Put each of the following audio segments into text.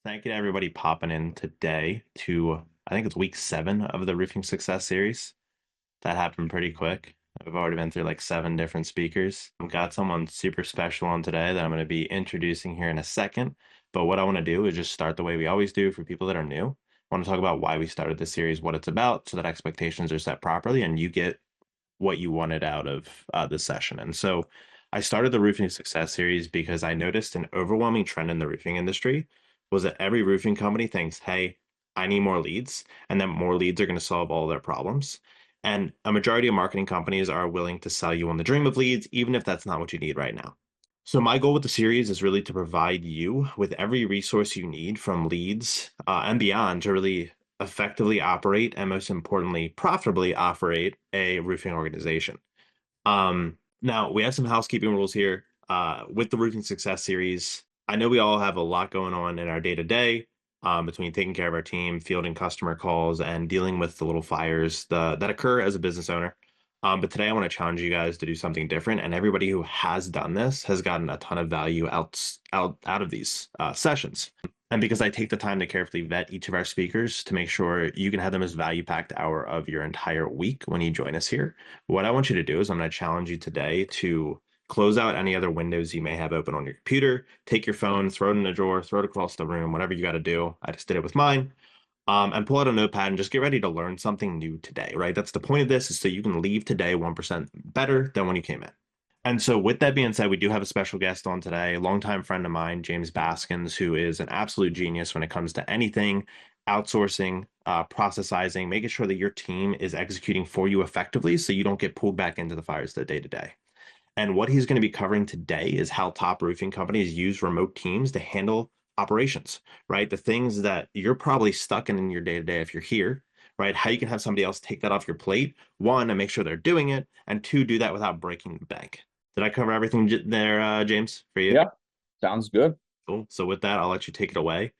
Thank you to everybody popping in today to, I think it's week 7 of the Roofing Success series. That happened pretty quick. I've already been through like 7 different speakers. I've got someone super special on today that I'm going to be introducing here in a second. But what I want to do is just start the way we always do for people that are new. I want to talk about why we started this series, what it's about, so that expectations are set properly and you get what you wanted out of this session. And so I started the Roofing Success series because I noticed an overwhelming trend in the roofing industry was that every roofing company thinks, hey, I need more leads, and then more leads are going to solve all their problems. And a majority of marketing companies are willing to sell you on the dream of leads, even if that's not what you need right now. So my goal with the series is really to provide you with every resource you need from leads and beyond to really effectively operate and most importantly, profitably operate a roofing organization. Now we have some housekeeping rules here with the Roofing Success series. I know we all have a lot going on in our day to day between taking care of our team, fielding customer calls, and dealing with the little fires that occur as a business owner. But today I want to challenge you guys to do something different, and everybody who has done this has gotten a ton of value out of these sessions. And because I take the time to carefully vet each of our speakers to make sure you can have the most value packed hour of your entire week when you join us here, what I want you to do is I'm going to challenge you today to close out any other windows you may have open on your computer, take your phone, throw it in a drawer, throw it across the room, whatever you got to do. I just did it with mine. And pull out a notepad and just get ready to learn something new today, right? That's the point of this is so you can leave today 1% better than when you came in. And so, with that being said, we do have a special guest on today, a longtime friend of mine, James Baskins, who is an absolute genius when it comes to anything outsourcing, processizing, making sure that your team is executing for you effectively so you don't get pulled back into the fires the day to day. And what he's going to be covering today is how top roofing companies use remote teams to handle operations, right? The things that you're probably stuck in your day to day if you're here, right? How you can have somebody else take that off your plate, one, and make sure they're doing it, and two, do that without breaking the bank. Did I cover everything there, James, for you? Yeah, sounds good. Cool. So with that, I'll let you take it away.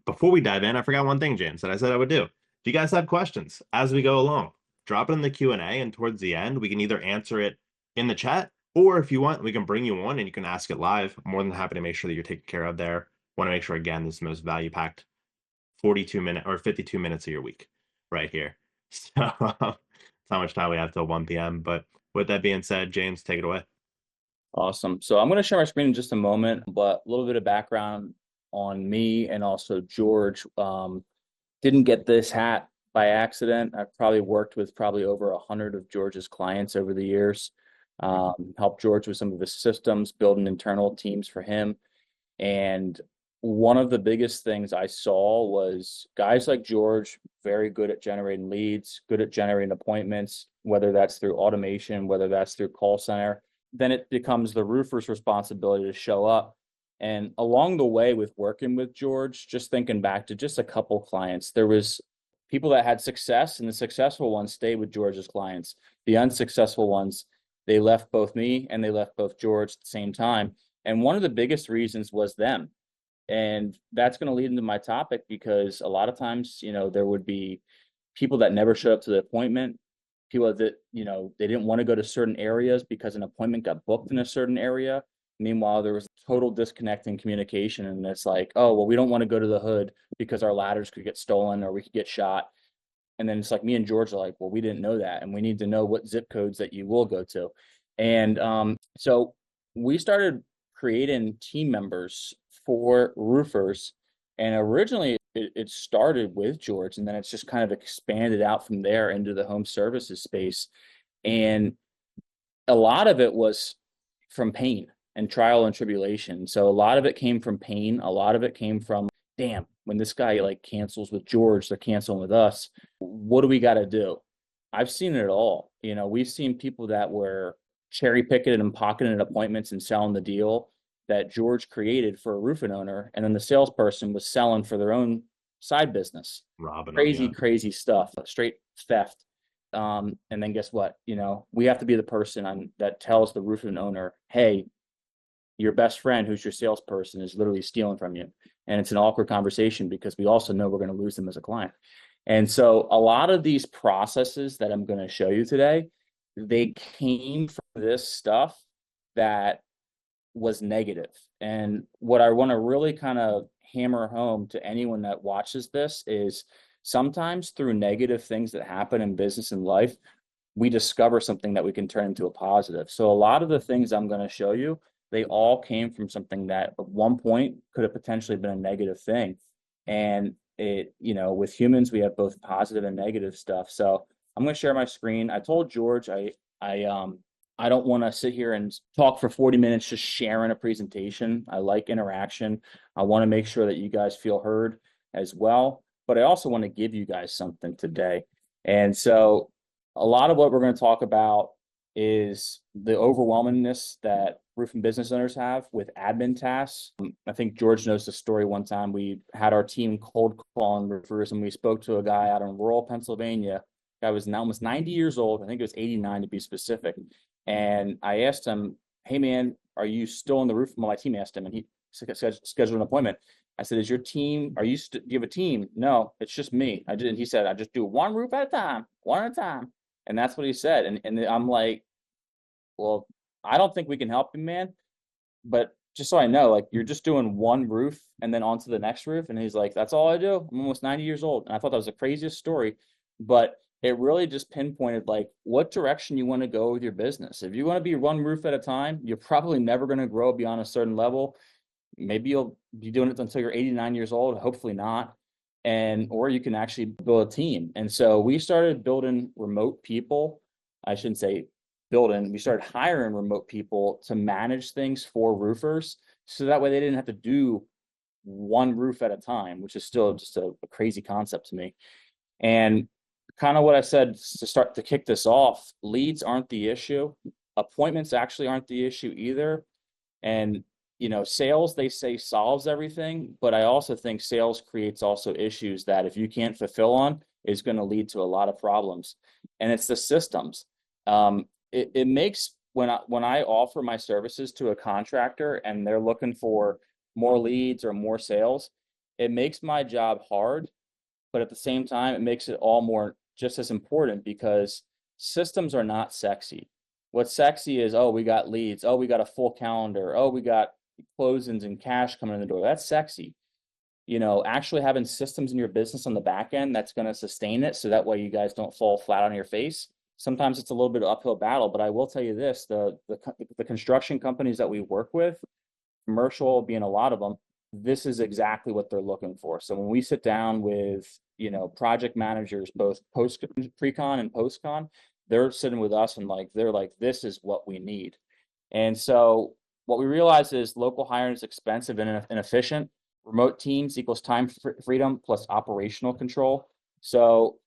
Before we dive in, I forgot one thing, James, that I said I would do. If you guys have questions as we go along, drop it in the Q&A, and towards the end, we can either answer it in the chat, or if you want, we can bring you on and you can ask it live. I'm more than happy to make sure that you're taken care of there. Want to make sure, again, this is the most value-packed 42-minute or 52 minutes of your week right here. So that's how much time we have till 1 p.m. But with that being said, James, take it away. Awesome. So I'm going to share my screen in just a moment, but a little bit of background on me and also George. Didn't get this hat by accident. I've probably worked with probably over 100 of George's clients over the years. Helped George with some of his systems, building internal teams for him. And one of the biggest things I saw was guys like George, very good at generating leads, good at generating appointments, whether that's through automation, whether that's through call center. Then it becomes the roofer's responsibility to show up. And along the way with working with George, just thinking back to just a couple clients, there was people that had success, and the successful ones stayed with George's clients. The unsuccessful ones, they left both me and they left both George at the same time. And one of the biggest reasons was them. And that's going to lead into my topic because a lot of times, there would be people that never showed up to the appointment, people that, they didn't want to go to certain areas because an appointment got booked in a certain area. Meanwhile, there was total disconnect in communication. And it's like, oh, well, we don't want to go to the hood because our ladders could get stolen or we could get shot. And then it's like me and George are like, well, we didn't know that. And we need to know what zip codes that you will go to. And so we started creating team members for roofers. And originally it started with George, and then it's just kind of expanded out from there into the home services space. And a lot of it was from pain and trial and tribulation. So a lot of it came from pain. A lot of it came from, damn, when this guy like cancels with George, they're canceling with us. What do we got to do? I've seen it all. We've seen people that were cherry picking and pocketing appointments and selling the deal that George created for a roofing owner, and then the salesperson was selling for their own side business. Robbing them, Crazy, yeah. crazy stuff, straight theft. And then guess what? We have to be the person that tells the roofing owner, hey, your best friend who's your salesperson is literally stealing from you. And it's an awkward conversation because we also know we're going to lose them as a client. And so a lot of these processes that I'm going to show you today, they came from this stuff that was negative. And what I want to really kind of hammer home to anyone that watches this is sometimes through negative things that happen in business and life, we discover something that we can turn into a positive. So a lot of the things I'm going to show you, they all came from something that at one point could have potentially been a negative thing. And with humans, we have both positive and negative stuff. So I'm going to share my screen. I told George I don't want to sit here and talk for 40 minutes just sharing a presentation. I like interaction. I want to make sure that you guys feel heard as well, but I also want to give you guys something today. And so a lot of what we're going to talk about is the overwhelmingness that roofing business owners have with admin tasks. I think George knows the story. One time we had our team cold calling roofers, and we spoke to a guy out in rural Pennsylvania. Guy was now almost 90 years old. I think it was 89 to be specific. And I asked him, "Hey man, are you still on the roof?" Well, my team asked him, and he scheduled an appointment. I said, "Is your team? Do you have a team?" "No, it's just me." I did. He said, "I just do one roof at a time, one at a time." And that's what he said. And I'm like, "Well, I don't think we can help you, man. But just so I know, like you're just doing one roof and then on to the next roof." And he's like, "That's all I do. I'm almost 90 years old." And I thought that was the craziest story, but it really just pinpointed like what direction you want to go with your business. If you want to be one roof at a time, you're probably never going to grow beyond a certain level. Maybe you'll be doing it until you're 89 years old, hopefully not. Or you can actually build a team. And so we started building remote people. I shouldn't say building, we started hiring remote people to manage things for roofers. So that way they didn't have to do one roof at a time, which is still just a crazy concept to me. And kind of what I said to start to kick this off, leads aren't the issue. Appointments actually aren't the issue either. And sales, they say, solves everything, but I also think sales creates also issues that if you can't fulfill on, is going to lead to a lot of problems. And it's the systems. It makes when I offer my services to a contractor and they're looking for more leads or more sales, it makes my job hard, but at the same time, it makes it all more just as important because systems are not sexy. What's sexy is, oh, we got leads. Oh, we got a full calendar. Oh, we got closings and cash coming in the door. That's sexy. Actually having systems in your business on the back end that's going to sustain it so that way you guys don't fall flat on your face. Sometimes it's a little bit of uphill battle, but I will tell you this, the construction companies that we work with, commercial being a lot of them, this is exactly what they're looking for. So when we sit down with, project managers, both post pre-con and post-con, they're sitting with us and they're like, this is what we need. And so what we realize is local hiring is expensive and inefficient. Remote teams equals time freedom plus operational control. So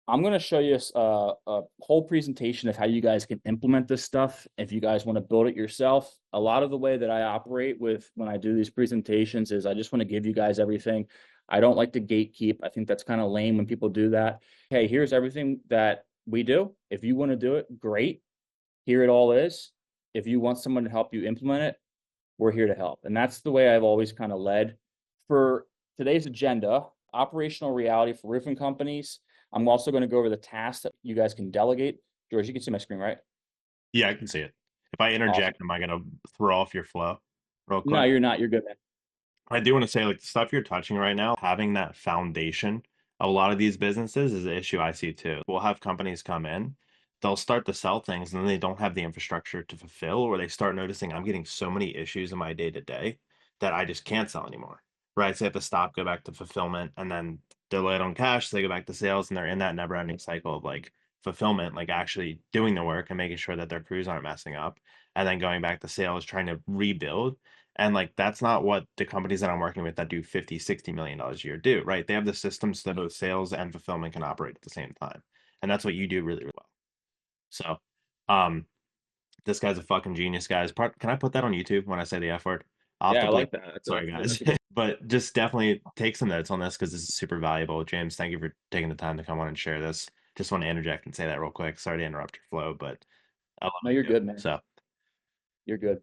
I'm going to show you a whole presentation of how you guys can implement this stuff if you guys want to build it yourself. A lot of the way that I operate with when I do these presentations is I just want to give you guys everything. I don't like to gatekeep. I think that's kind of lame when people do that. Hey, here's everything that we do. If you want to do it, great. Here it all is. If you want someone to help you implement it, we're here to help. And that's the way I've always kind of led. For today's agenda, operational reality for roofing companies. I'm also going to go over the tasks that you guys can delegate. George, you can see my screen, right? Yeah, I can see it. If I Awesome. interject, am I going to throw off your flow real No, quick? you're not. You're good, man. I do want to say, like, the stuff you're touching right now, having that foundation of a lot of these businesses is an issue I see too. We'll have companies come in, they'll start to sell things, and then they don't have the infrastructure to fulfill, or they start noticing I'm getting so many issues in my day to day that I just can't sell anymore. Right? So they have to stop, go back to fulfillment, and then they're late on cash, so they go back to sales, and they're in that never ending cycle of like fulfillment, like actually doing the work and making sure that their crews aren't messing up, and then going back to sales, trying to rebuild. And like that's not what the companies that I'm working with that do 50, $60 million a year do, right? They have the systems that both sales and fulfillment can operate at the same time. And that's what you do really, really well. So um this guy's a fucking genius, guys. Can I put that on YouTube when I say the F word? I'll have Yeah, to I bleep. like that. Sorry, That's guys. a good. But just definitely take some notes on this because this is super valuable. James, thank you for taking the time to come on and share this. Just want to interject and say that real quick. Sorry to interrupt your flow, but I love No, what you're you do. good, man. So You're good.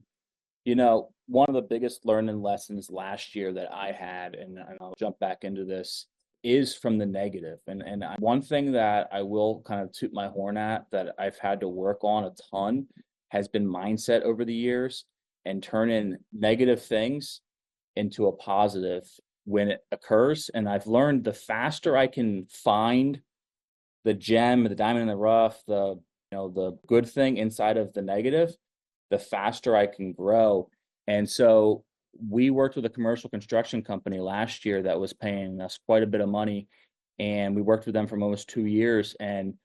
One of the biggest learning lessons last year that I had, and I'll jump back into this, is from the negative. One thing that I will kind of toot my horn at that I've had to work on a ton has been mindset over the years. and turning negative things into a positive when it occurs. And I've learned the faster I can find the gem, the diamond in the rough, the good thing inside of the negative, the faster I can grow. And so we worked with a commercial construction company last year that was paying us quite a bit of money. And we worked with them for almost 2 years. And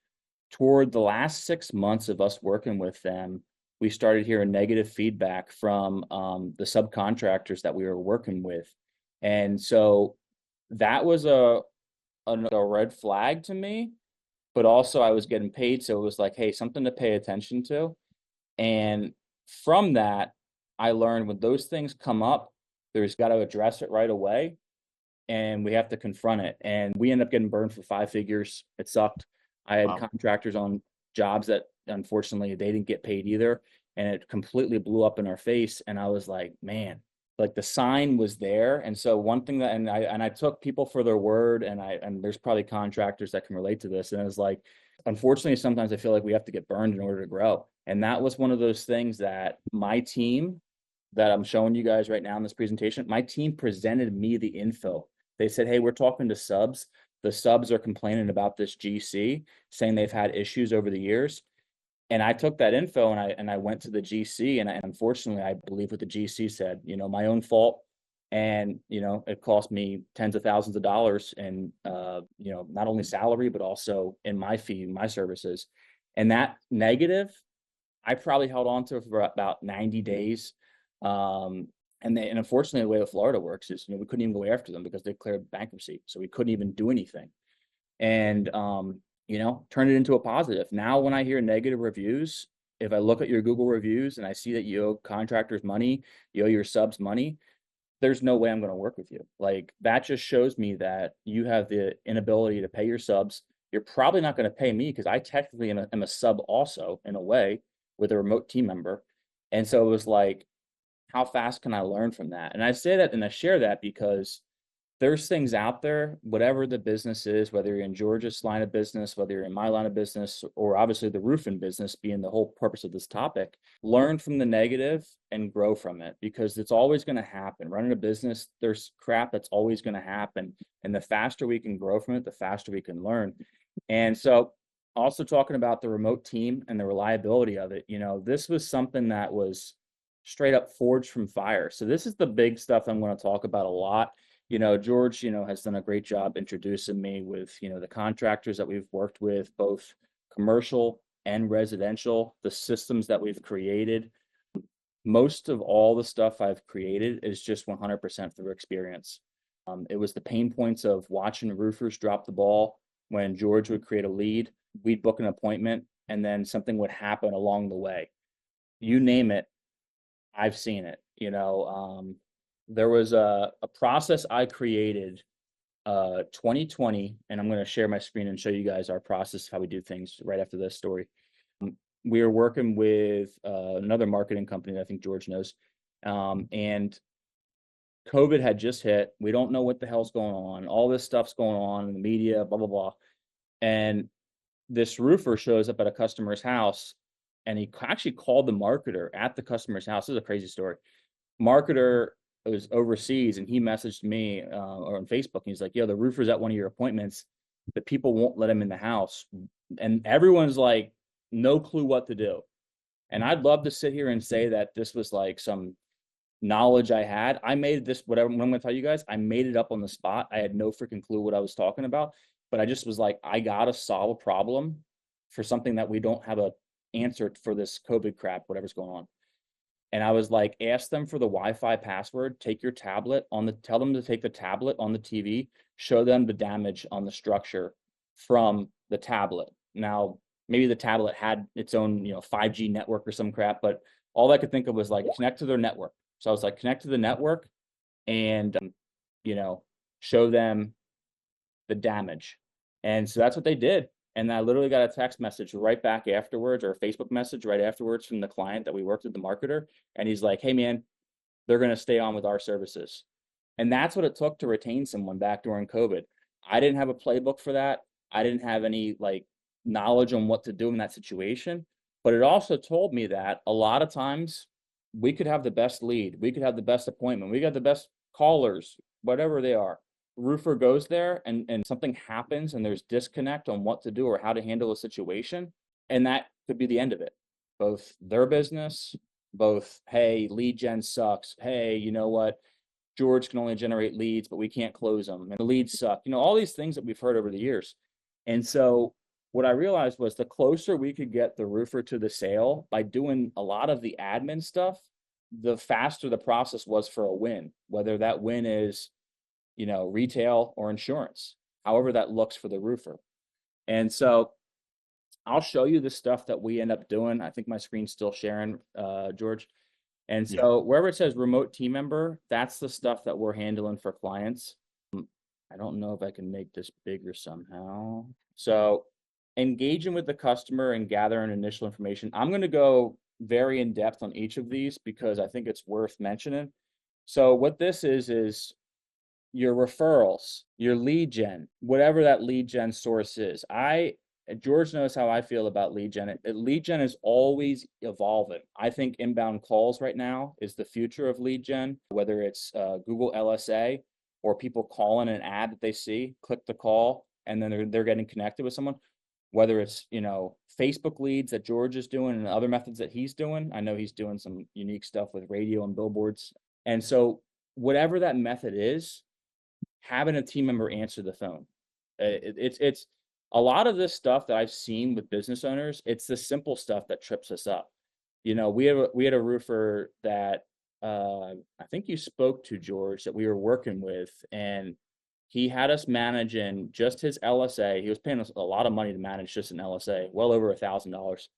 toward the last 6 months of us working with them, we started hearing negative feedback from the subcontractors that we were working with. And so that was a red flag to me, but also I was getting paid. So it was like, hey, something to pay attention to. And from that, I learned when those things come up, there's got to address it right away and we have to confront it. And we end up getting burned for 5 figures. It sucked. I had Wow. contractors on jobs that unfortunately they didn't get paid either. And it completely blew up in our face. And I was like, man, like the sign was there. And so one thing that and I took people for their word, and there's probably contractors that can relate to this. And it was like, unfortunately, sometimes I feel like we have to get burned in order to grow. And that was one of those things that my team that I'm showing you guys right now in this presentation, my team presented me the info. They said, hey, we're talking to subs. The subs are complaining about this GC, saying they've had issues over the years. And I took that info and I went to the GC, and unfortunately, I believe what the GC said, my own fault. And, it cost me tens of thousands of dollars in, not only salary, but also in my fee, my services. And that negative, I probably held on to it for about 90 days. And unfortunately, the way that Florida works is, we couldn't even go after them because they declared bankruptcy. So we couldn't even do anything. And, turn it into a positive. Now, when I hear negative reviews, if I look at your Google reviews and I see that you owe contractors money, you owe your subs money, there's no way I'm going to work with you. Like that just shows me that you have the inability to pay your subs. You're probably not going to pay me because I technically am a sub also in a way with a remote team member. And so it was like, how fast can I learn from that? And I say that and I share that because there's things out there, whatever the business is, whether you're in George's line of business, whether you're in my line of business, or obviously the roofing business being the whole purpose of this topic, learn from the negative and grow from it because it's always going to happen. Running a business, there's crap that's always going to happen. And the faster we can grow from it, the faster we can learn. And so, also talking about the remote team and the reliability of it, this was something that was straight up forged from fire. So, this is the big stuff I'm going to talk about a lot. George, has done a great job introducing me with, the contractors that we've worked with, both commercial and residential, the systems that we've created. Most of all the stuff I've created is just 100% through experience. It was the pain points of watching roofers drop the ball when George would create a lead, we'd book an appointment, and then something would happen along the way. You name it, I've seen it. There was a process I created 2020, and I'm going to share my screen and show you guys our process, how we do things right after this story. We were working with another marketing company that I think George knows, and COVID had just hit. We don't know what the hell's going on. All this stuff's going on in the media, blah, blah, blah. And this roofer shows up at a customer's house, and he actually called the marketer at the customer's house. This is a crazy story. Marketer was overseas, and he messaged me or on Facebook. And he's like, "Yo, the roofer's at one of your appointments. The people won't let him in the house," and everyone's like, no clue what to do. And I'd love to sit here and say that this was like some knowledge I had. I made this, whatever I'm going to tell you guys, I made it up on the spot. I had no freaking clue what I was talking about, but I just was like, I got to solve a problem for something that we don't have a answer for this COVID crap, whatever's going on. And I was like, ask them for the Wi-Fi password, take your tablet tell them to take the tablet on the TV, show them the damage on the structure from the tablet. Now, maybe the tablet had its own, 5G network or some crap, but all I could think of was like connect to their network. So I was like, connect to the network and, show them the damage. And so that's what they did. And I literally got a text message right back afterwards, or a Facebook message right afterwards from the client that we worked with, the marketer. And he's like, hey, man, they're going to stay on with our services. And that's what it took to retain someone back during COVID. I didn't have a playbook for that. I didn't have any knowledge on what to do in that situation. But it also told me that a lot of times we could have the best lead, we could have the best appointment, we got the best callers, whatever they are. Roofer goes there and something happens and there's disconnect on what to do or how to handle a situation. And that could be the end of it. Both their business, both, hey, lead gen sucks. Hey, you know what? George can only generate leads, but we can't close them. And the leads suck. All these things that we've heard over the years. And so what I realized was the closer we could get the roofer to the sale by doing a lot of the admin stuff, the faster the process was for a win, whether that win is, retail or insurance, however that looks for the roofer. And so I'll show you the stuff that we end up doing. I think my screen's still sharing, George. And Yeah. so wherever it says remote team member, that's the stuff that we're handling for clients. I don't know if I can make this bigger somehow. So engaging with the customer and gathering initial information. I'm going to go very in depth on each of these because I think it's worth mentioning. So what this is your referrals, your lead gen, whatever that lead gen source is. George knows how I feel about lead gen. Lead gen is always evolving. I think inbound calls right now is the future of lead gen, whether it's Google LSA or people calling an ad that they see, click the call, and then they're getting connected with someone. Whether it's Facebook leads that George is doing and other methods that he's doing. I know he's doing some unique stuff with radio and billboards. And so whatever that method is, having a team member answer the phone. It's a lot of this stuff that I've seen with business owners. It's the simple stuff that trips us up. We had a roofer that I think you spoke to, George, that we were working with, and he had us managing just his LSA. He was paying us a lot of money to manage just an LSA, well over $1,000,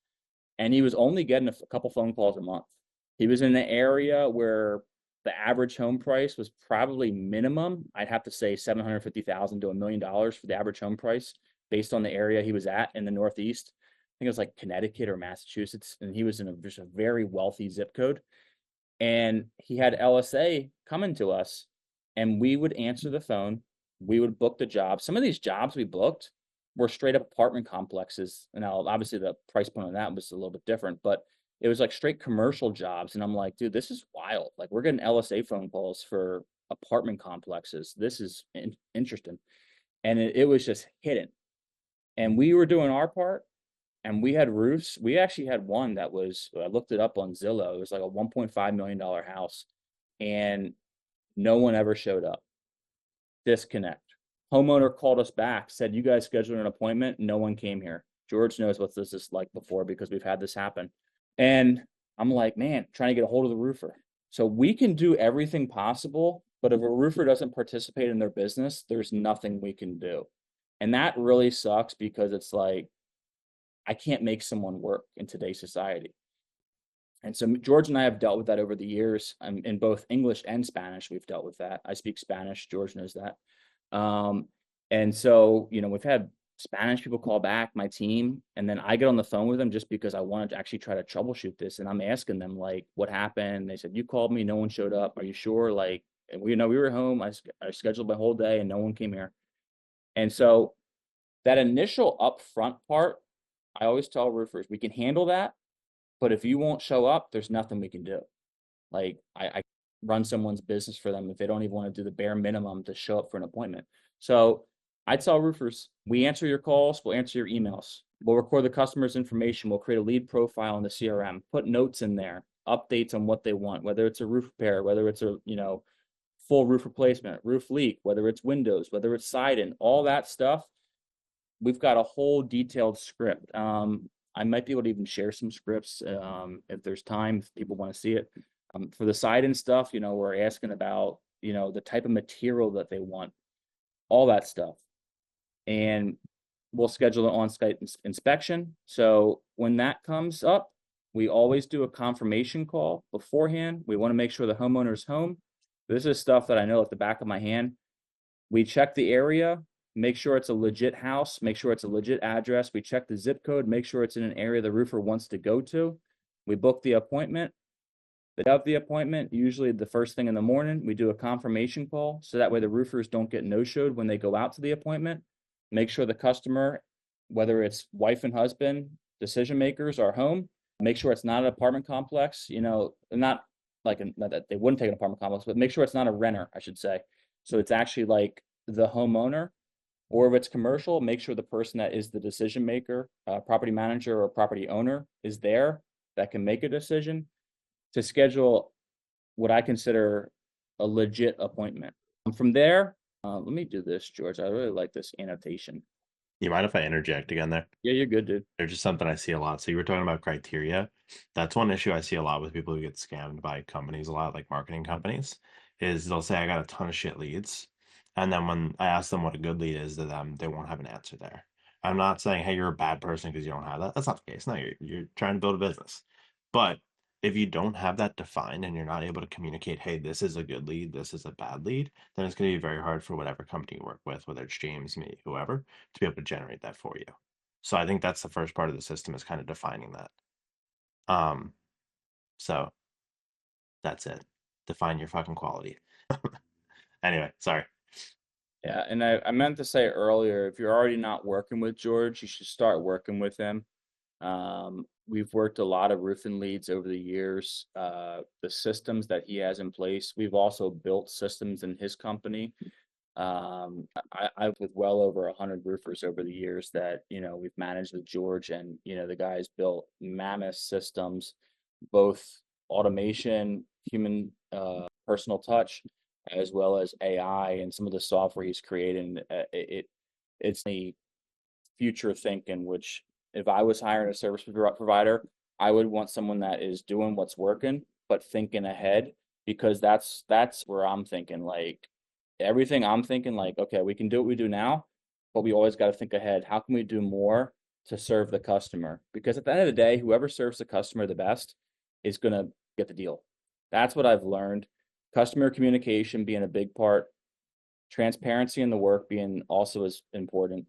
and he was only getting a couple phone calls a month. He was in an area where the average home price was probably minimum, I'd have to say 750,000 to $1 million for the average home price based on the area he was at in the Northeast. I think it was like Connecticut or Massachusetts, and he was in just a very wealthy zip code. And he had LSA coming to us, and we would answer the phone. We would book the job. Some of these jobs we booked were straight up apartment complexes. And now, obviously, the price point on that was a little bit different, but it was like straight commercial jobs. And I'm like, dude, this is wild. Like, we're getting LSA phone calls for apartment complexes. This is interesting. And it was just hidden. And we were doing our part, and we had roofs. We actually had one that was, I looked it up on Zillow. It was like a $1.5 million house, and no one ever showed up. Disconnect. Homeowner called us back, said, you guys scheduled an appointment. No one came here. George knows what this is like before because we've had this happen. And I'm like, man, trying to get a hold of the roofer. So we can do everything possible, but if a roofer doesn't participate in their business, there's nothing we can do. And that really sucks because it's like, I can't make someone work in today's society. And so George and I have dealt with that over the years. In both English and Spanish, we've dealt with that. I speak Spanish. George knows that. And so, we've had Spanish people call back my team, and then I get on the phone with them just because I wanted to actually try to troubleshoot this. And I'm asking them, like, what happened? They said, you called me, no one showed up. Are you sure? Like, and we were home. I scheduled my whole day and no one came here. And so that initial upfront part, I always tell roofers, we can handle that, but if you won't show up, there's nothing we can do. Like, I run someone's business for them if they don't even want to do the bare minimum to show up for an appointment. So I tell roofers, we answer your calls, we'll answer your emails. We'll record the customer's information. We'll create a lead profile in the CRM, put notes in there, updates on what they want, whether it's a roof repair, whether it's a, full roof replacement, roof leak, whether it's windows, whether it's siding, all that stuff. We've got a whole detailed script. I might be able to even share some scripts if there's time, if people want to see it. For the siding stuff, we're asking about, the type of material that they want, all that stuff. And we'll schedule an on-site inspection. So when that comes up, we always do a confirmation call beforehand. We want to make sure the homeowner's home. This is stuff that I know at the back of my hand. We check the area, make sure it's a legit house, make sure it's a legit address. We check the zip code, make sure it's in an area the roofer wants to go to. We book the appointment. Of the appointment, usually the first thing in the morning, we do a confirmation call. So that way the roofers don't get no-showed when they go out to the appointment. Make sure the customer, whether it's wife and husband, decision makers, are home. Make sure it's not an apartment complex. Not like not that they wouldn't take an apartment complex, but make sure it's not a renter, I should say. So it's actually like the homeowner, or if it's commercial, make sure the person that is the decision maker, property manager or property owner is there that can make a decision to schedule what I consider a legit appointment. From there, let me do this, George. I really like this annotation. You mind if I interject again there? Yeah, you're good, dude. There's just something I see a lot. So you were talking about criteria. That's one issue I see a lot with people who get scammed by companies, a lot like marketing companies, is they'll say I got a ton of shit leads. And then when I ask them what a good lead is to them, they won't have an answer there. I'm not saying, hey, you're a bad person because you don't have that. That's not the case. No, you're trying to build a business. But if you don't have that defined and you're not able to communicate, hey, this is a good lead, this is a bad lead, then it's going to be very hard for whatever company you work with, whether it's James, me, whoever, to be able to generate that for you. So I think that's the first part of the system is kind of defining that. Um, so that's it. Define your fucking quality. Anyway, sorry. Yeah, and I meant to say earlier, if you're already not working with George, you should start working with him. We've worked a lot of roofing leads over the years. The systems that he has in place, we've also built systems in his company. I've with well over 100 roofers over the years that, we've managed with George, and, the guy's built mammoth systems, both automation, human, personal touch, as well as AI and some of the software he's creating. It's the future thinking, which if I was hiring a service provider, I would want someone that is doing what's working, but thinking ahead, because that's where I'm thinking, like everything I'm thinking, like, okay, we can do what we do now, but we always got to think ahead. How can we do more to serve the customer? Because at the end of the day, whoever serves the customer the best is going to get the deal. That's what I've learned. Customer communication being a big part, transparency in the work being also as important,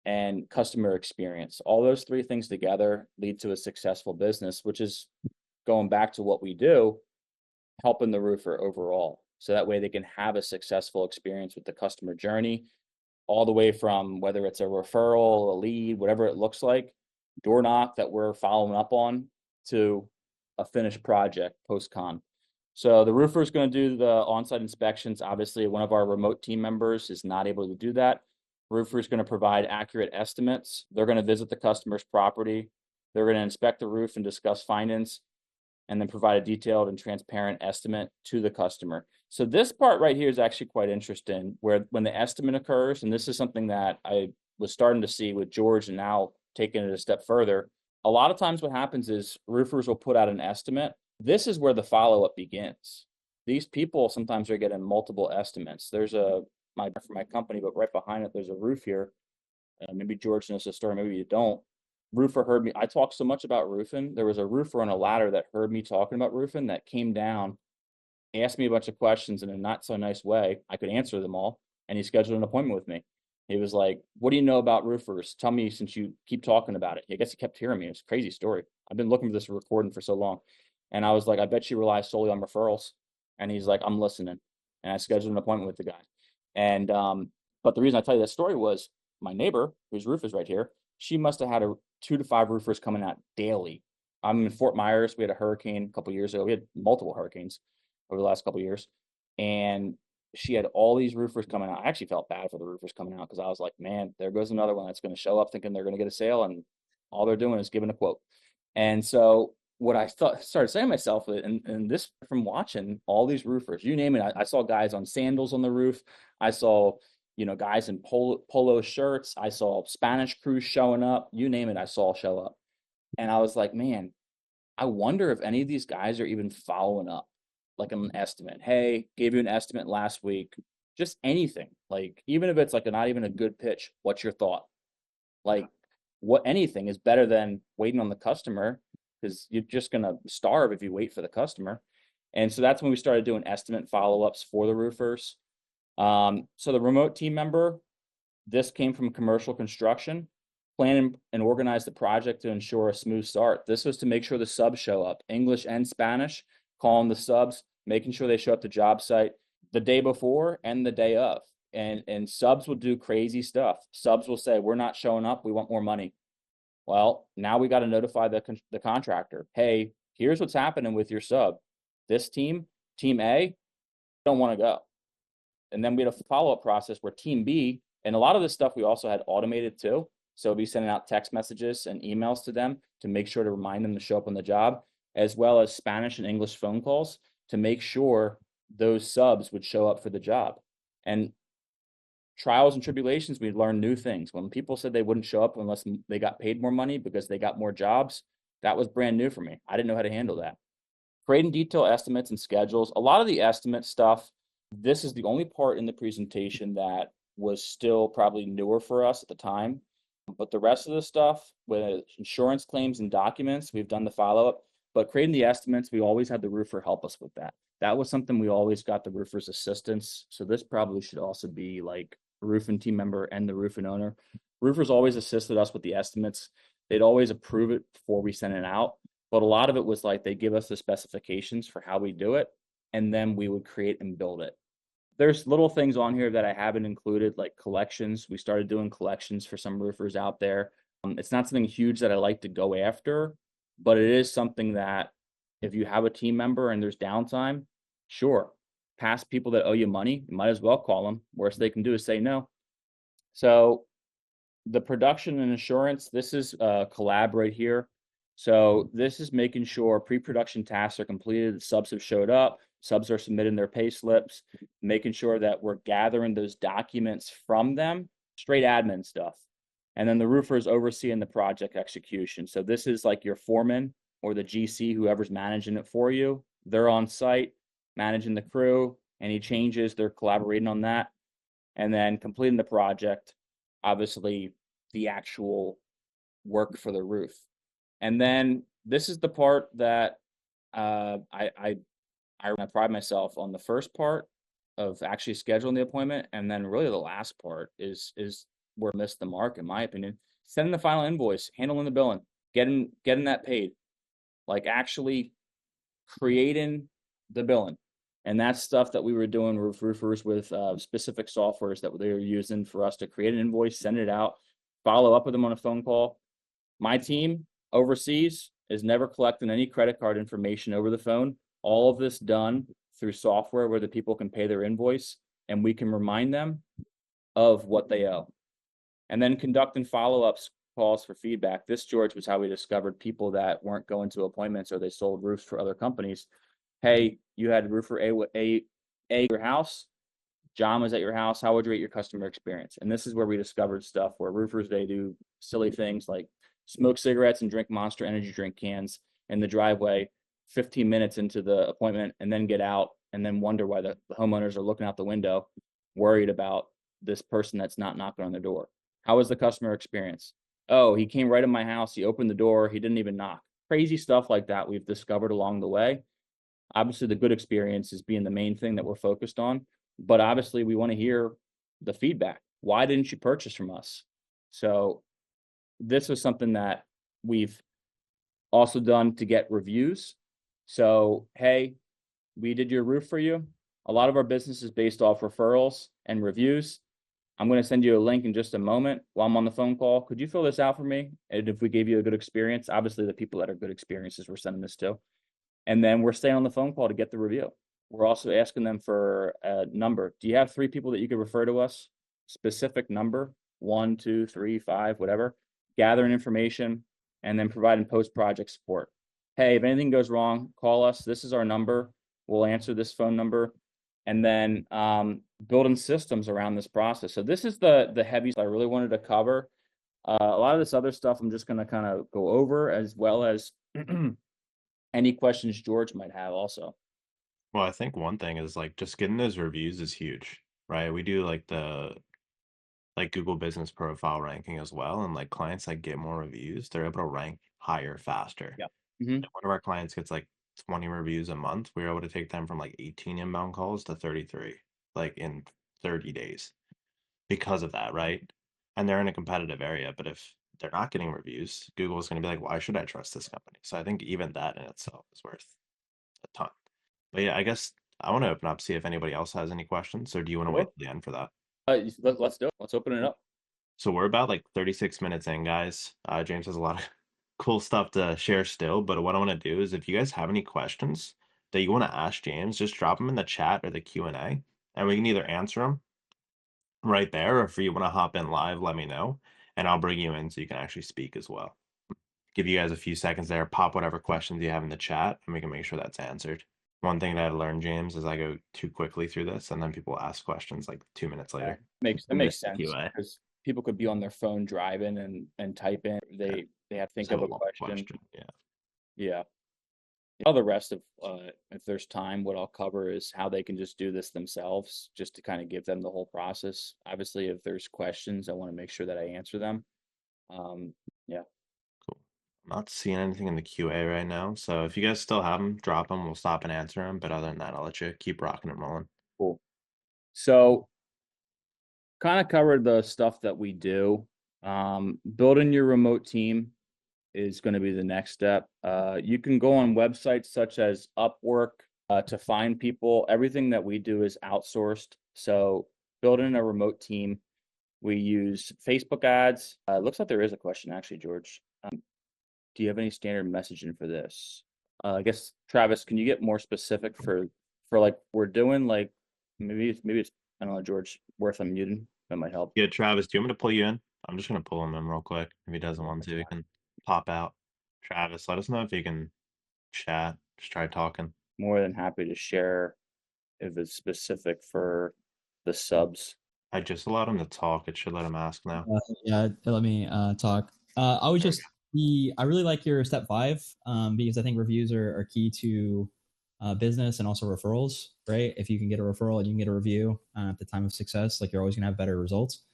and customer experience. All those three things together lead to a successful business, which is going back to what we do, helping the roofer overall. So that way they can have a successful experience with the customer journey, all the way from whether it's a referral, a lead, whatever it looks like, door knock that we're following up on, to a finished project post-con. So the roofer is going to do the on-site inspections. Obviously, one of our remote team members is not able to do that. Roofer is going to provide accurate estimates. They're going to visit the customer's property. They're going to inspect the roof and discuss findings, and then provide a detailed and transparent estimate to the customer. So this part right here is actually quite interesting, where when the estimate occurs, and this is something that I was starting to see with George and now taking it a step further, a lot of times what happens is roofers will put out an estimate. This is where the follow-up begins. These people sometimes are getting multiple estimates. There's for my company, but right behind it, there's a roof here. Maybe George knows the story, maybe you don't. Roofer heard me. I talk so much about roofing. There was a roofer on a ladder that heard me talking about roofing that came down, asked me a bunch of questions in a not so nice way. I could answer them all, and he scheduled an appointment with me. He was like, "What do you know about roofers? Tell me, since you keep talking about it." I guess he kept hearing me. It's a crazy story. I've been looking for this recording for so long. And I was like, "I bet you rely solely on referrals." And he's like, "I'm listening." And I scheduled an appointment with the guy. And but the reason I tell you that story was my neighbor, whose roof is right here, she must have had 2 to 5 roofers coming out daily. I'm in Fort Myers. We had a hurricane a couple years ago. We had multiple hurricanes over the last couple years, and she had all these roofers coming out. I actually felt bad for the roofers coming out, because I was like, man, there goes another one that's going to show up thinking they're going to get a sale, and all they're doing is giving a quote. And so what I thought, started saying to myself, and this from watching all these roofers, you name it, I saw guys on sandals on the roof. I saw, guys in polo shirts. I saw Spanish crews showing up. You name it, I saw show up. And I was like, man, I wonder if any of these guys are even following up, like an estimate. Hey, gave you an estimate last week. Just anything. Like, even if it's like not even a good pitch, what's your thought? Like, what anything is better than waiting on the customer, because you're just gonna starve if you wait for the customer. And so that's when we started doing estimate follow-ups for the roofers. So the remote team member, this came from commercial construction. Plan and organize the project to ensure a smooth start. This was to make sure the subs show up, English and Spanish, calling the subs, making sure they show up to job site the day before and the day of. And subs will do crazy stuff. Subs will say, "We're not showing up. We want more money." Well, now we got to notify the contractor. Hey, here's what's happening with your sub. This team A, don't want to go. And then we had a follow-up process where team B, and a lot of this stuff we also had automated too. So we'll be sending out text messages and emails to them to make sure to remind them to show up on the job, as well as Spanish and English phone calls to make sure those subs would show up for the job. And trials and tribulations, we learned new things. When people said they wouldn't show up unless they got paid more money because they got more jobs, that was brand new for me. I didn't know how to handle that. Creating detailed estimates and schedules. A lot of the estimate stuff, this is the only part in the presentation that was still probably newer for us at the time. But the rest of the stuff with insurance claims and documents, we've done the follow-up. But creating the estimates, we always had the roofer help us with that. That was something we always got the roofer's assistance. So this probably should also be like a roofing team member and the roofing owner. Roofers always assisted us with the estimates. They'd always approve it before we sent it out. But a lot of it was like they give us the specifications for how we do it, and then we would create and build it. There's little things on here that I haven't included, like collections. We started doing collections for some roofers out there. It's not something huge that I like to go after, but it is something that if you have a team member and there's downtime, sure, past people that owe you money, you might as well call them. Worst they can do is say no. So the production and assurance, this is collab right here. So this is making sure pre-production tasks are completed, the subs have showed up, subs are submitting their pay slips, making sure that we're gathering those documents from them, straight admin stuff. And then the roofer is overseeing the project execution. So this is like your foreman or the GC, whoever's managing it for you. They're on site, managing the crew. Any changes, they're collaborating on that. And then completing the project, obviously the actual work for the roof. And then this is the part that I pride myself on. The first part of actually scheduling the appointment, and then really the last part is where I missed the mark, in my opinion. Sending the final invoice, handling the billing, getting that paid, like actually creating the billing. And that's stuff that we were doing with roofers with specific softwares that they were using for us to create an invoice, send it out, follow up with them on a phone call. My team overseas is never collecting any credit card information over the phone. All of this done through software where the people can pay their invoice and we can remind them of what they owe. And then conducting follow-ups calls for feedback. This, George, was how we discovered people that weren't going to appointments or they sold roofs for other companies. Hey, you had roofer A your house. John was at your house. How would you rate your customer experience? And this is where we discovered stuff where roofers, they do silly things like smoke cigarettes and drink Monster energy drink cans in the driveway 15 minutes into the appointment and then get out and then wonder why the homeowners are looking out the window worried about this person that's not knocking on their door. How was the customer experience? Oh, he came right in my house. He opened the door. He didn't even knock. Crazy stuff like that we've discovered along the way. Obviously, the good experience is being the main thing that we're focused on. But obviously, we want to hear the feedback. Why didn't you purchase from us? So this was something that we've also done to get reviews. So, hey, we did your roof for you. A lot of our business is based off referrals and reviews. I'm going to send you a link in just a moment while I'm on the phone call. Could you fill this out for me? And if we gave you a good experience, obviously the people that are good experiences we're sending this to. And then we're staying on the phone call to get the review. We're also asking them for a number. Do you have 3 people that you could refer to us? Specific number, 1, 2, 3, 5, whatever. Gathering information and then providing post-project support. Hey, if anything goes wrong, call us. This is our number. We'll answer this phone number. And then building systems around this process. So this is the heaviest I really wanted to cover. A lot of this other stuff I'm just going to kind of go over, as well as any questions George might have also. Well, I think one thing is like just getting those reviews is huge, right? We do like Google Business Profile ranking as well, and like clients that get more reviews, they're able to rank higher faster. Yeah. Mm-hmm. One of our clients gets like 20 reviews a month. We were able to take them from like 18 inbound calls to 33, like in 30 days because of that, right? And they're in a competitive area, but if they're not getting reviews, Google is going to be like, why should I trust this company? So I think even that in itself is worth a ton. But yeah, I guess I want to open up, see if anybody else has any questions, or do you want to wait Sure. till the end for that? Let's do it. Let's open it up. So we're about like 36 minutes in, guys. James has a lot of cool stuff to share still, but what I want to do is if you guys have any questions, that you want to ask James, just drop them in the chat or the Q&A, and we can either answer them right there, or if you want to hop in live, let me know, and I'll bring you in so you can actually speak as well. Give you guys a few seconds there, pop whatever questions you have in the chat, and we can make sure that's answered. One thing that I learned, James, is I go too quickly through this, and then people ask questions like 2 minutes Yeah, later. that We makes missed the sense QA. because people could be on their phone driving and type in. Yeah, They have to just think have of a a long question. question. Yeah. Yeah. All the rest of if there's time, what I'll cover is how they can just do this themselves, just to kind of give them the whole process. Obviously, if there's questions, I want to make sure that I answer them. Yeah. Cool. I'm not seeing anything in the QA right now, so if you guys still have them, drop them. We'll stop and answer them. But other than that, I'll let you keep rocking and rolling. Cool. So kind of covered the stuff that we do. Building your remote team is going to be the next step. You can go on websites such as Upwork to find people. Everything that we do is outsourced. So building a remote team, we use Facebook ads. Looks like there is a question actually, George. Do you have any standard messaging for this? I guess Travis, can you get more specific for like we're doing like maybe it's I don't know, George, worth unmuting. That might help. Yeah, Travis, do you want me to pull you in? I'm just gonna pull him in real quick. If he doesn't want to, he can pop out. Travis, let us know if you can chat. Just try talking. More than happy to share if it's specific for the subs. I just allowed him to talk. It should let him ask now. Yeah, let me talk. I would There we just be. I really like your step five because I think reviews are key to business and also referrals. Right? If you can get a referral and you can get a review at the time of success, like you're always gonna have better results.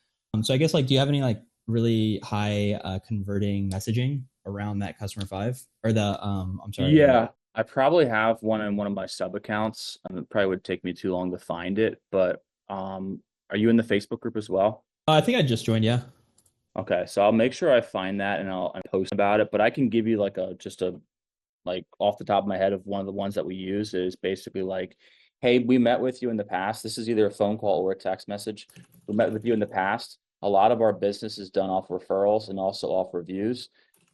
So I guess like, do you have any like really high converting messaging around that customer five or the I'm sorry. Yeah, I probably have one in one of my sub accounts. It probably would take me too long to find it, but are you in the Facebook group as well? I think I just joined. Yeah. Okay, so I'll make sure I find that and I'll post about it, but I can give you like a just a like off the top of my head of one of the ones that we use is basically like, hey, we met with you in the past. This is either a phone call or a text message. We met with you in the past. A lot of our business is done off referrals and also off reviews.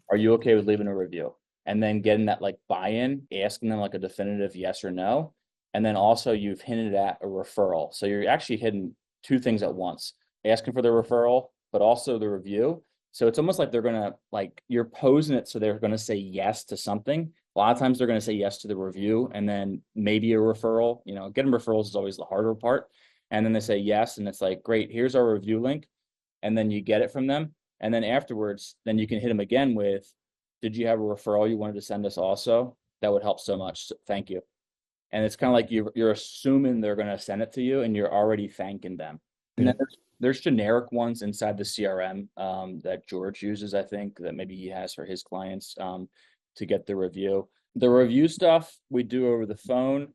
Are you okay with leaving a review? And then getting that like buy-in, asking them like a definitive yes or no. And then also you've hinted at a referral. So you're actually hitting two things at once, asking for the referral, but also the review. So it's almost like they're gonna like you're posing it so they're gonna say yes to something. A lot of times they're gonna say yes to the review and then maybe a referral. You know, getting referrals is always the harder part. And then they say yes, and it's like, great, here's our review link. And then you get it from them. And then afterwards, then you can hit them again with, did you have a referral you wanted to send us also? That would help so much. So thank you. And it's kind of like you're assuming they're going to send it to you and you're already thanking them. And then Okay. there's generic ones inside the CRM that George uses, I think, that maybe he has for his clients to get the review. The review stuff we do over the phone.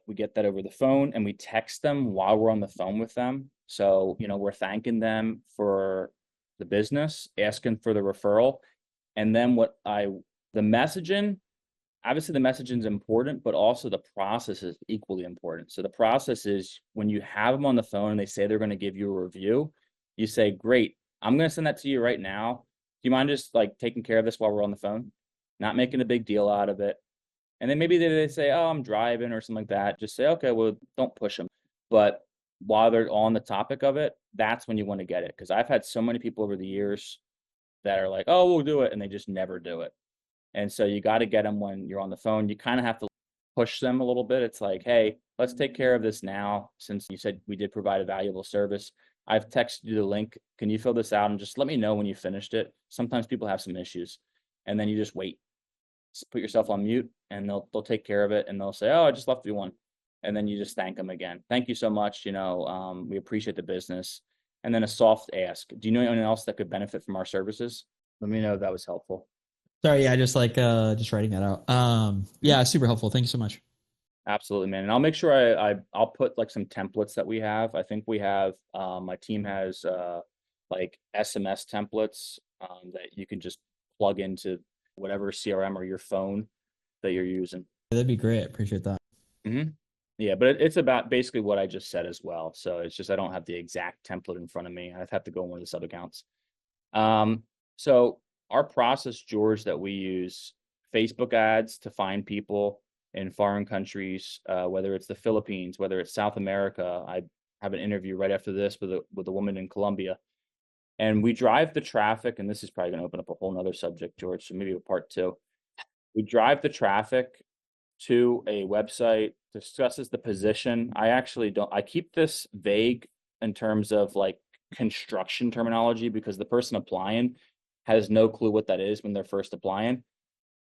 We get that over the phone and we text them while we're on the phone with them. So, you know, we're thanking them for the business, asking for the referral. And then the messaging, obviously the messaging is important, but also the process is equally important. So the process is when you have them on the phone and they say they're going to give you a review, you say, great, I'm going to send that to you right now. Do you mind just like taking care of this while we're on the phone? Not making a big deal out of it. And then maybe they say, oh, I'm driving or something like that. Just say, okay, well, don't push them. But while they're on the topic of it, that's when you want to get it. Because I've had so many people over the years that are like, oh, we'll do it. And they just never do it. And so you got to get them when you're on the phone. You kind of have to push them a little bit. It's like, hey, let's take care of this now. Since you said we did provide a valuable service, I've texted you the link. Can you fill this out and just let me know when you finished it? Sometimes people have some issues. And then you just wait. Just put yourself on mute and they'll take care of it and they'll say, oh, I just left you one. And then you just thank them again. Thank you so much. You know, we appreciate the business. And then a soft ask. Do you know anyone else that could benefit from our services? Let me know if that was helpful. Sorry. Yeah. Just like just writing that out. Mhm. Yeah. Super helpful. Thank you so much. Absolutely, man. And I'll make sure I'll put like some templates that we have. I think we have my team has like SMS templates that you can just plug into whatever CRM or your phone that you're using. That'd be great. Appreciate that. Mm-hmm. Yeah, but it's about basically what I just said as well. So it's just I don't have the exact template in front of me. I'd have to go in one of the sub accounts. So our process, George, that we use Facebook ads to find people. in foreign countries, whether it's the Philippines, whether it's South America. I have an interview right after this with a woman in Colombia. And we drive the traffic, and this is probably going to open up a whole nother subject, George, so maybe a part two. We drive the traffic to a website, discusses the position. I actually don't, I keep this vague in terms of like construction terminology because the person applying has no clue what that is when they're first applying.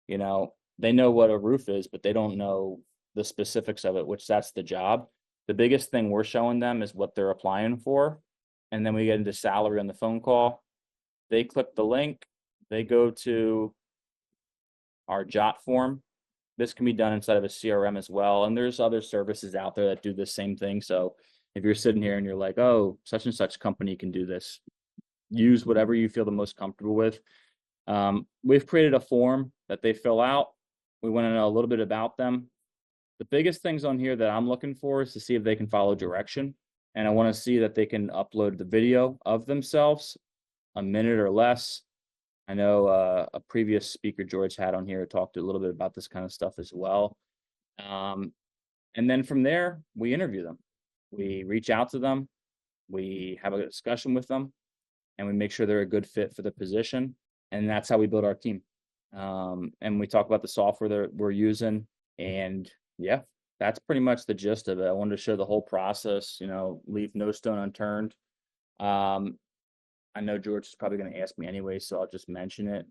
You know, they know what a roof is, but they don't know the specifics of it, which that's the job. The biggest thing we're showing them is what they're applying for. And then we get into salary on the phone call. They click the link, they go to our jot form. This can be done inside of a CRM as well. And there's other services out there that do the same thing. So if you're sitting here and you're like, oh, such and such company can do this, use whatever you feel the most comfortable with. We've created a form that they fill out. We want to know a little bit about them. The biggest things on here that I'm looking for is to see if they can follow direction. And I want to see that they can upload the video of themselves, a minute or less. I know a previous speaker George had on here talked a little bit about this kind of stuff as well. And then from there, we interview them. We reach out to them. We have a discussion with them, and we make sure they're a good fit for the position. And that's how we build our team. And we talk about the software that we're using. And yeah, that's pretty much the gist of it. I wanted to show the whole process, you know, leave no stone unturned. I know George is probably going to ask me anyway, so I'll just mention it.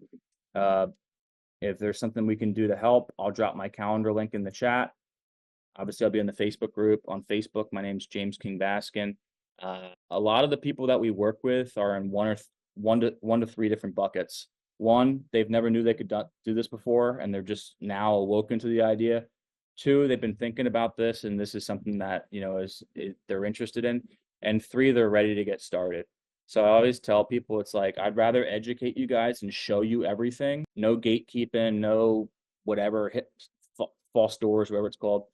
If there's something we can do to help, I'll drop my calendar link in the chat. Obviously, I'll be in the Facebook group. On Facebook, my name's James King Baskin. A lot of the people that we work with are in one to three different buckets. One, they've never knew they could do this before, and they're just now awoken to the idea. Two, they've been thinking about this, and this is something that, you know, they're interested in. And three, they're ready to get started. So I always tell people, it's like, I'd rather educate you guys and show you everything. No gatekeeping, no whatever, hit false doors, whatever it's called.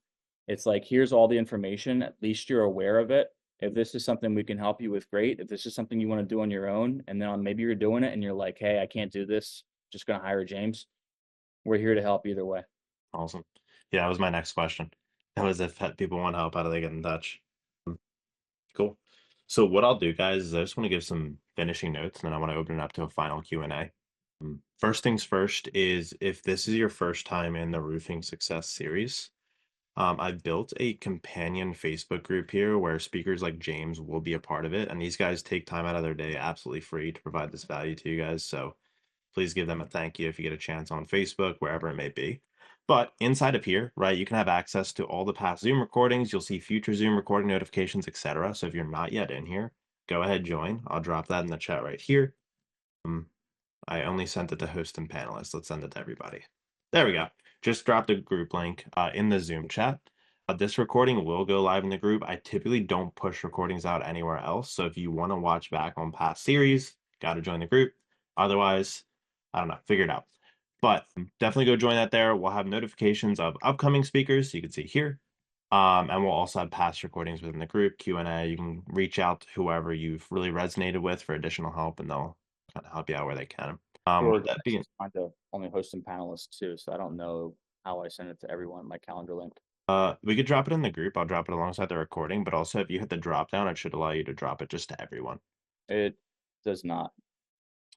It's like, here's all the information. At least you're aware of it. If this is something we can help you with, great. If this is something you want to do on your own, and then maybe you're doing it and you're like, hey, I can't do this, just going to hire James. We're here to help either way. Awesome. Yeah, that was my next question. That was if people want help, how do they get in touch? Cool. So what I'll do, guys, is I just want to give some finishing notes, and then I want to open it up to a final Q&A. First things first is, if this is your first time in the Roofing Success series, I've built a companion Facebook group here where speakers like James will be a part of it, and these guys take time out of their day absolutely free to provide this value to you guys. So please give them a thank you if you get a chance on Facebook, wherever it may be. But inside of here, right, you can have access to all the past Zoom recordings. You'll see future Zoom recording notifications, etc. So if you're not yet in here, go ahead, join. I'll drop that in the chat right here. I only sent it to host and panelists. Let's send it to everybody. There we go. Just dropped a group link in the Zoom chat. This recording will go live in the group. I typically don't push recordings out anywhere else. So if you want to watch back on past series, got to join the group. Otherwise, I don't know, figure it out. But definitely go join that there. We'll have notifications of upcoming speakers, so you can see here. And we'll also have past recordings within the group, Q&A. You can reach out to whoever you've really resonated with for additional help, and they'll kind of help you out where they can. Or that being, trying to only host some panelists too, so I don't know how I send it to everyone, my calendar link. we could drop it in the group. I'll drop it alongside the recording, but also if you hit the drop down, it should allow you to drop it just to everyone. It does not.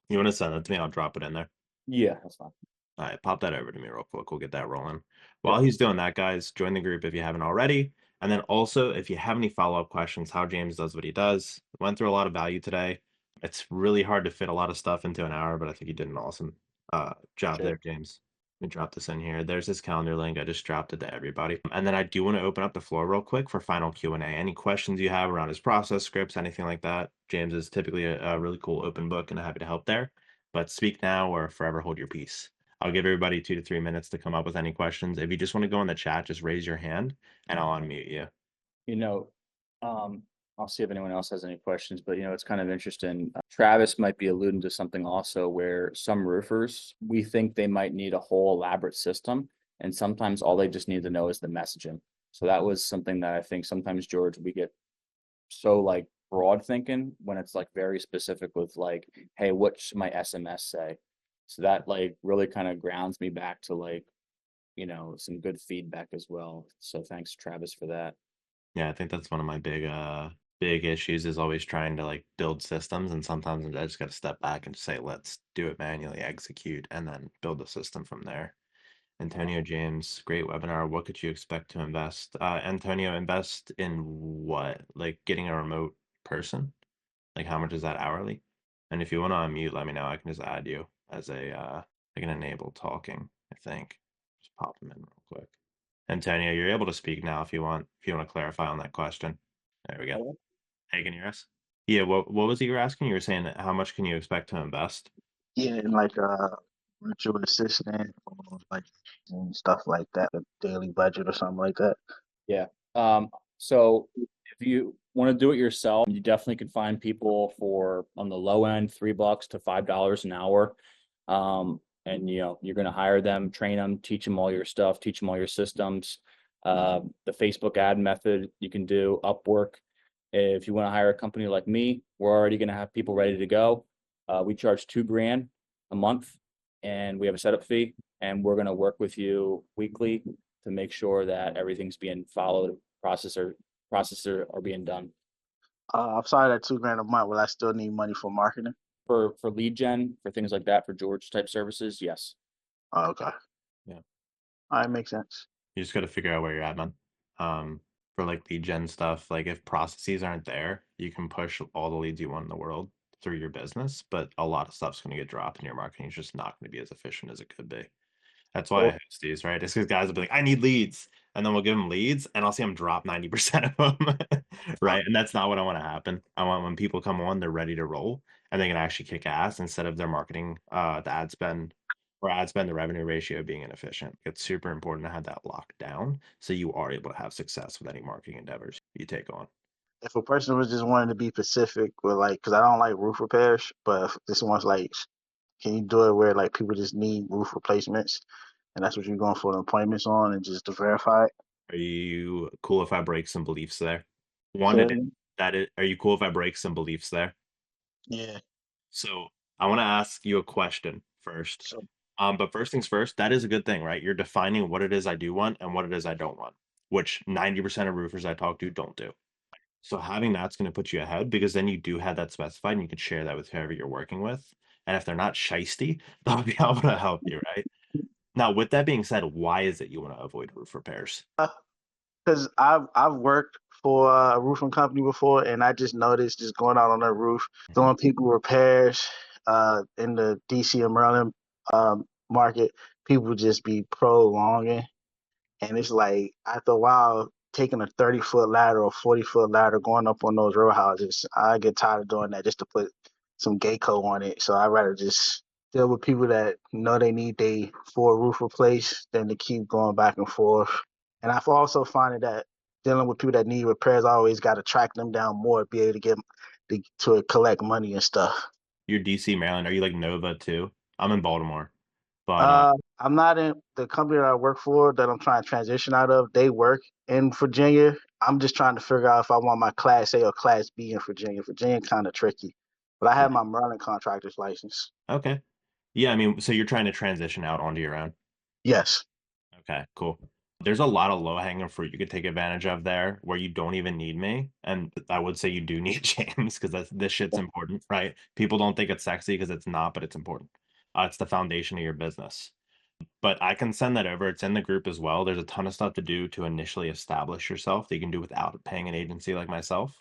You want to send it to me? I'll drop it in there. Yeah, that's fine. All right, pop that over to me real quick. We'll get that rolling. While he's doing that, guys, join the group if you haven't already. And then also, if you have any follow-up questions, how James does what he does. Went through a lot of value today. It's really hard to fit a lot of stuff into an hour, but I think you did an awesome job there, James. Let me drop this in here. There's his calendar link. I just dropped it to everybody. And then I do want to open up the floor real quick for final Q&A. Any questions you have around his process, scripts, anything like that. James is typically a really cool open book, and I'm happy to help there. But speak now or forever hold your peace. I'll give everybody 2 to 3 minutes to come up with any questions. If you just want to go in the chat, just raise your hand and I'll unmute you. You know, I'll see if anyone else has any questions, but you know, it's kind of interesting. Travis might be alluding to something also where some roofers, we think they might need a whole elaborate system, and sometimes all they just need to know is the messaging. So that was something that I think sometimes, George, we get so like broad thinking when it's like very specific with like, hey, what should my SMS say? So that like really kind of grounds me back to like, some good feedback as well. So thanks, Travis, for that. Yeah, I think that's one of my big issues is always trying to like build systems, and sometimes I just got to step back and just say, let's do it manually, execute, and then build a system from there. Antonio James, great webinar. What could you expect to invest? Antonio, invest in what? Like getting a remote person? Like how much is that hourly? And if you want to unmute, let me know. I can just add you as a I can enable talking, I think. Just pop them in real quick. Antonio, you're able to speak now if you want to clarify on that question. There we go. Hello? Hey, can you hear us? Yeah, what was it you were asking? You were saying that how much can you expect to invest? Yeah, and like virtual assistant or like and stuff like that, a daily budget or something like that. Yeah. So if you want to do it yourself, you definitely can find people for on the low end, $3 to $5 an hour. And you're going to hire them, train them, teach them all your stuff, teach them all your systems. The Facebook ad method you can do, Upwork. If you want to hire a company like me, we're already going to have people ready to go. We charge $2,000 a month, and we have a setup fee, and we're going to work with you weekly to make sure that everything's being followed, processor are being done. I'm sorry that $2,000 a month. Will I still need money for marketing? For lead gen, for things like that, for George type services, yes. Oh, okay. Yeah. All right, makes sense. You just got to figure out where you're at, man. For like lead gen stuff, like if processes aren't there, you can push all the leads you want in the world through your business, but a lot of stuff's going to get dropped and your marketing is just not going to be as efficient as it could be. That's why I Cool. host these, right? It's because guys will be like, I need leads. And then we'll give them leads and I'll see them drop 90% of them. Right. And that's not what I want to happen. I want when people come on, they're ready to roll and they can actually kick ass instead of their marketing, the ad spend, the revenue ratio being inefficient. It's super important to have that locked down so you are able to have success with any marketing endeavors you take on. If a person was just wanting to be specific with like, because I don't like roof repairs, but if this one's like, can you do it where like people just need roof replacements, and that's what you're going for the appointments on, and just to verify it? Are you cool if I break some beliefs there? One, So, are you cool if I break some beliefs there? yeah. So I want to ask you a question first. So, But first things first, that is a good thing, right? You're defining what it is I do want and what it is I don't want, which 90% of roofers I talk to don't do. So having that's going to put you ahead because then you do have that specified and you can share that with whoever you're working with. And if they're not shisty, they'll be able to help you, right? Now, with that being said, why is it you want to avoid roof repairs? because I've worked for a roofing company before, and I just noticed just going out on their roof, Mhm. doing people repairs in the DC and Maryland market, people just be prolonging. And it's like after a while, taking a 30-foot ladder or 40-foot ladder going up on those row houses, I get tired of doing that just to put some Geico on it. So I'd rather just deal with people that know they need their full roof replaced than to keep going back and forth. And I've also found that dealing with people that need repairs, I always got to track them down more, be able to get to collect money and stuff. You're DC, Maryland. Are you like Nova too? I'm in Baltimore, but I'm not in the company that I work for that I'm trying to transition out of. They work in Virginia. I'm just trying to figure out if I want my Class A or Class B in Virginia. Virginia kind of tricky, but I have my Maryland contractor's license. okay. Yeah, I mean, so you're trying to transition out onto your own. Yes. Okay, cool. There's a lot of low-hanging fruit you could take advantage of there where you don't even need me. And I would say you do need James because this shit's important, right? People don't think it's sexy because it's not, but it's important. It's the foundation of your business. But I can send that over. It's in the group as well. There's a ton of stuff to do to initially establish yourself that you can do without paying an agency like myself.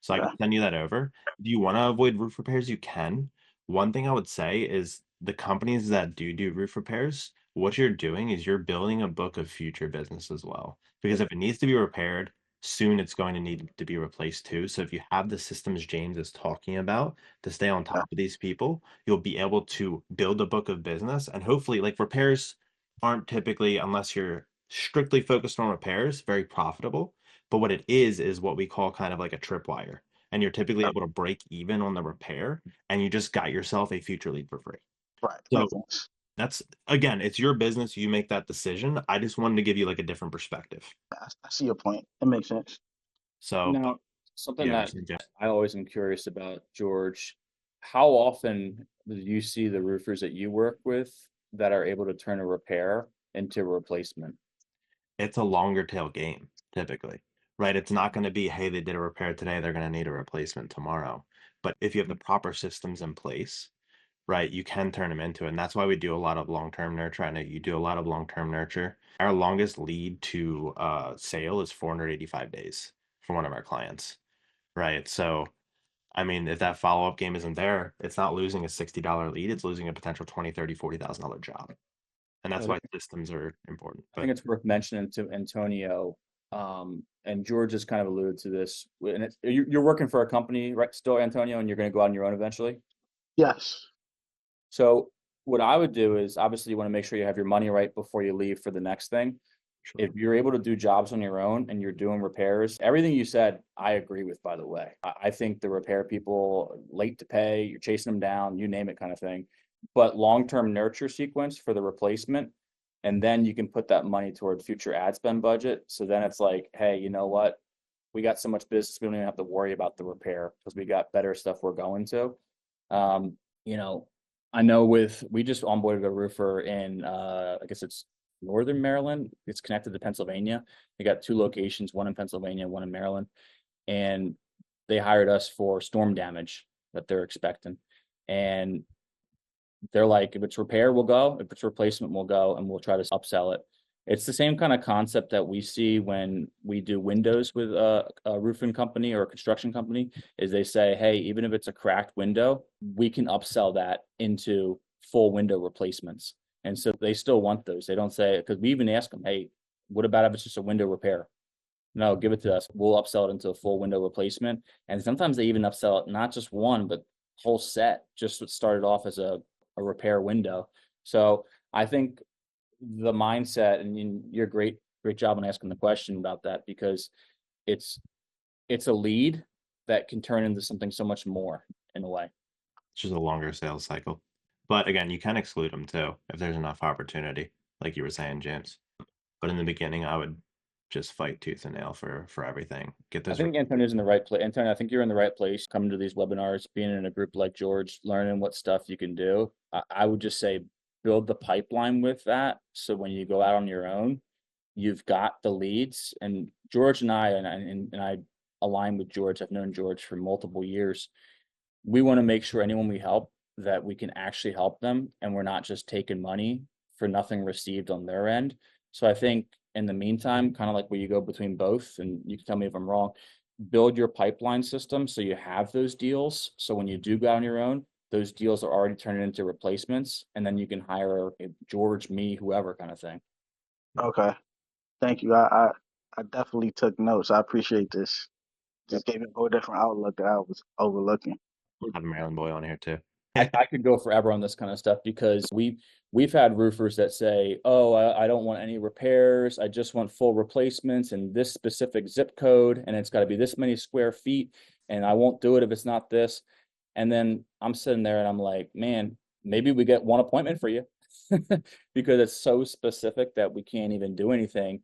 So I Okay. can send you that over. Do you want to avoid roof repairs? You can. One thing I would say is the companies that do roof repairs, what you're doing is you're building a book of future business as well. Because if it needs to be repaired, soon it's going to need to be replaced too. So if you have the systems James is talking about to stay on Okay. top of these people, you'll be able to build a book of business and hopefully like repairs aren't typically, unless you're strictly focused on repairs, very profitable. But what it is what we call kind of like a tripwire. And you're typically able to break even on the repair and you just got yourself a future lead for free. Right. So Makes sense. that's again, it's your business. You make that decision. I just wanted to give you like a different perspective. I see your point. It makes sense. So Now, something yeah, that I always am curious about, George, how often do you see the roofers that you work with that are able to turn a repair into a replacement? It's a longer tail game, typically, right? It's not going to be, hey, they did a repair today, they're going to need a replacement tomorrow. But if you have the proper systems in place, right, you can turn them into it. And that's why we do a lot of long-term nurture. I know you do a lot of long-term nurture. Our longest lead to sale is 485 days for one of our clients, right? So, I mean, if that follow-up game isn't there, it's not losing a $60 lead, it's losing a potential $20, $30, $40,000 job. And that's why systems are important. I think it's worth mentioning to Antonio, and George has kind of alluded to this. And you're working for a company, right? Still, Antonio, and you're going to go out on your own eventually. Yes. So what I would do is obviously you want to make sure you have your money right before you leave for the next thing. Sure. If you're able to do jobs on your own and you're doing repairs, everything you said, I agree with, by the way. I think the repair people late to pay, you're chasing them down, you name it kind of thing. But long-term nurture sequence for the replacement, and then you can put that money toward future ad spend budget. So then it's like, hey, you know what? We got so much business, we don't even have to worry about the repair because we got better stuff we're going to. You know, I know we just onboarded a roofer in, I guess it's Northern Maryland. It's connected to Pennsylvania. They got 2 locations, one in Pennsylvania, one in Maryland. And they hired us for storm damage that they're expecting. And they're like, if it's repair, we'll go. If it's replacement, we'll go, and we'll try to upsell it. It's the same kind of concept that we see when we do windows with a roofing company or a construction company, is they say, hey, even if it's a cracked window, we can upsell that into full window replacements. And so they still want those. They don't say, because we even ask them, hey, what about if it's just a window repair? No, give it to us. We'll upsell it into a full window replacement. And sometimes they even upsell it, not just one, but whole set, just what started off as a repair window. So I think the mindset, and you're great job on asking the question about that, because it's a lead that can turn into something so much more in a way. It's just a longer sales cycle. But again, you can exclude them too if there's enough opportunity, like you were saying, James. But in the beginning, I would just fight tooth and nail for everything. Get I this. think Antonio's in the right place. Antonio, I think you're in the right place. Coming to these webinars, being in a group like George, learning what stuff you can do. I would just say build the pipeline with that. So when you go out on your own, you've got the leads. And George and I align with George. I've known George for multiple years. We want to make sure anyone we help, that we can actually help them, and we're not just taking money for nothing received on their end. So I think in the meantime, kind of like where you go between both, and you can tell me if I'm wrong, build your pipeline system so you have those deals. So when you do go out on your own, those deals are already turning into replacements, and then you can hire a George, me, whoever kind of thing. Okay. Thank you. I definitely took notes. I appreciate this. Just gave me a whole different outlook that I was overlooking. We'll have a Maryland boy on here too. I could go forever on this kind of stuff, because we've had roofers that say, oh, I don't want any repairs. I just want full replacements in this specific zip code, and it's got to be this many square feet, and I won't do it if it's not this. And then I'm sitting there and I'm like, man, maybe we get one appointment for you because it's so specific that we can't even do anything.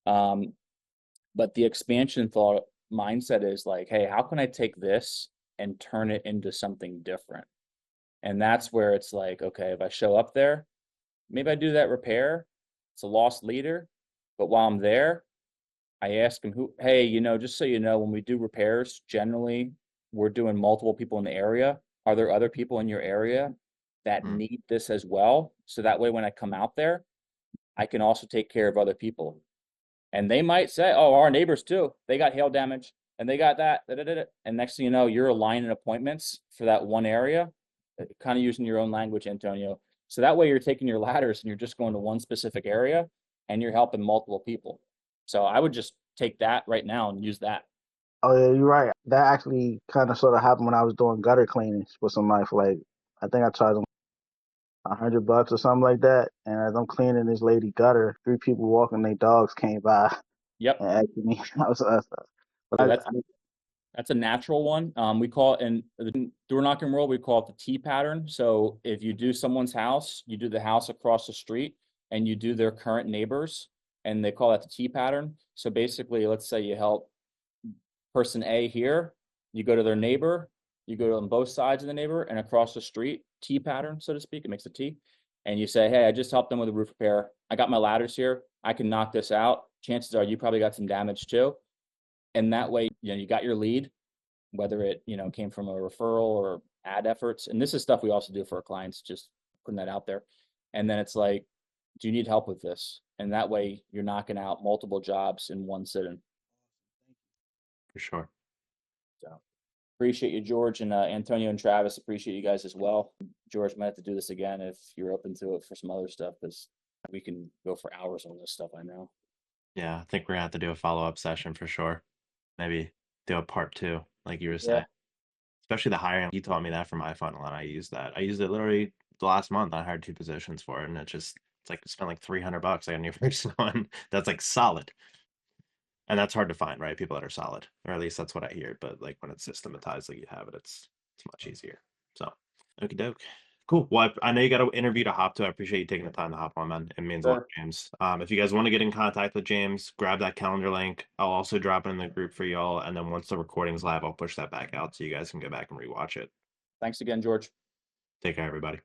But the expansion thought mindset is like, hey, how can I take this and turn it into something different? And that's where it's like, okay, if I show up there, maybe I do that repair. It's a lost leader. But while I'm there, I ask them, hey, just so you know, when we do repairs, generally we're doing multiple people in the area. Are there other people in your area that need this as well? So that way, when I come out there, I can also take care of other people. And they might say, oh, our neighbors too, they got hail damage and they got that. And next thing you know, you're aligning appointments for that one area, kind of using your own language, Antonio. So that way you're taking your ladders and you're just going to one specific area and you're helping multiple people. So I would just take that right now and use that. Oh yeah, you're right. That actually kind of sort of happened when I was doing gutter cleanings with somebody for like, I think I charged them $100 or something like that. And as I'm cleaning this lady gutter, 3 people walking their dogs came by. Yep. And asking me. That's a natural one. We call it, in the door knocking world, we call it the T pattern. So if you do someone's house, you do the house across the street and you do their current neighbors, and they call that the T pattern. So basically, let's say you help person A here, you go to their neighbor, you go on both sides of the neighbor and across the street, T pattern, so to speak, it makes a T. And you say, hey, I just helped them with a roof repair. I got my ladders here. I can knock this out. Chances are you probably got some damage too. And that way, you got your lead, whether it, came from a referral or ad efforts. And this is stuff we also do for our clients, just putting that out there. And then it's like, do you need help with this? And that way you're knocking out multiple jobs in one sitting. For sure. So appreciate you, George, and Antonio and Travis. Appreciate you guys as well. George, might have to do this again if you're open to it for some other stuff, because we can go for hours on this stuff, I know. Yeah, I think we're gonna have to do a follow-up session for sure. Maybe do a part 2, like you were Yeah. saying. Especially the hiring. You taught me that for my funnel, and I used that. I used it literally the last month. I hired 2 positions for it, and it's like I spent like $300. I got a new person on. That's like solid. And that's hard to find, right? People that are solid, or at least that's what I hear. But like when it's systematized, like you have it, it's much easier. So, okie doke. Cool. Well, I know you got an interview to hop to. I appreciate you taking the time to hop on, man. It means a lot, Sure. James. If you guys want to get in contact with James, grab that calendar link. I'll also drop it in the group for y'all. And then once the recording's live, I'll push that back out so you guys can go back and rewatch it. Thanks again, George. Take care, everybody.